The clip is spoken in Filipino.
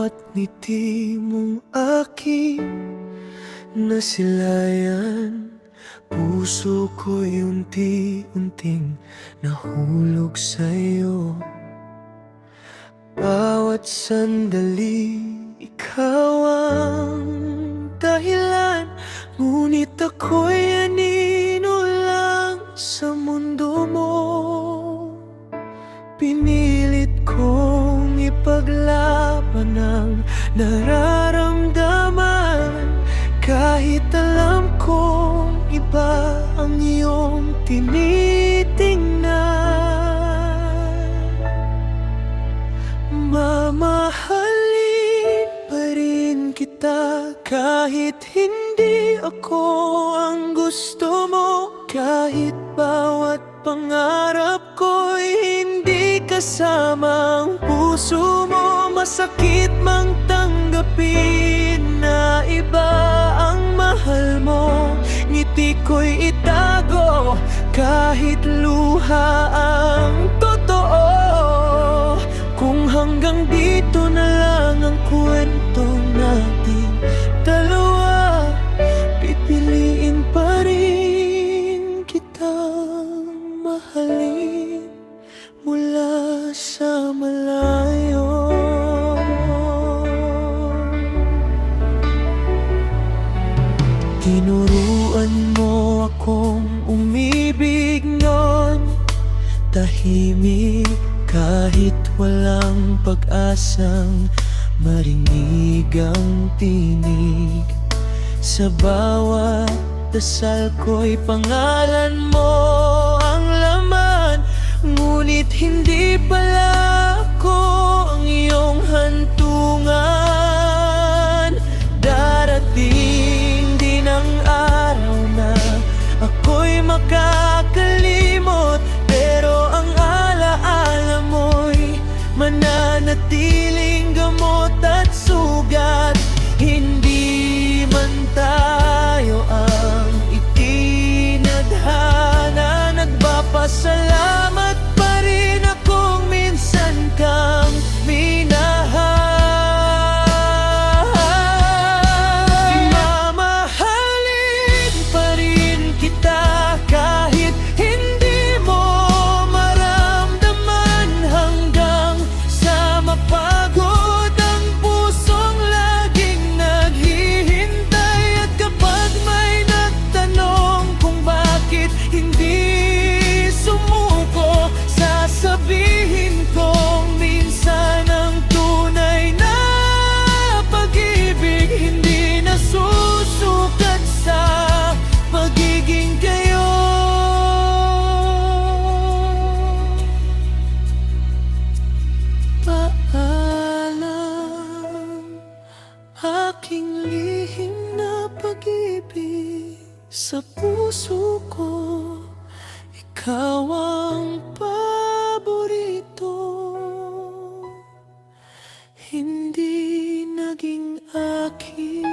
bawat ngiti mong aking nasilayan. Puso ko'y unti-unting nahulog sa'yo. Bawat sandali, ikaw ang dahilan. Ngunit ako'y anino lang sa mundo mo. Pinilit kong ipaglaban ang nararamdaman, kahit alam kong iba ang iyong tinitingnan. Mamahalin pa rin kita kahit hindi ako ang gusto mo. Kahit bawat pangarap ko'y hindi kasama ang puso mo. Masakit mang tanggapin na iba ang mahal mo. Ngiti ko'y itago kahit luha ang totoo. Kung hanggang dito na lang ang kwento natin dalawa, pipiliin pa rin kitang mahalin mula sa malayo. Tinuruan mo akong umibig noon, tahimik kahit walang pag-asang marinig ang tinig. Sa bawat dasal ko'y pangalan mo ang laman. Ngunit hindi pala ako ang iyong hantungan. Darating din ang araw na ako'y makakalimot, pero ang alaala mo'y mananatiling gamot at sugat. Hindi man tayo ang itinadhana, nagpapasalamat pa rin akong minsan kang minahal. Mamahalin pa rin kita kahit hindi mo maramdaman, hanggang sa mapagod ang pusong laging naghihintay. At kapag may nagtanong kung bakit hindi sumuko, sasabihin kong minsan ang tunay na pag-ibig hindi nasusukat sa pagiging kayo. Paalam, aking lihim na pag-ibig sa puso ko. Ikaw ang paborito, hindi naging akin.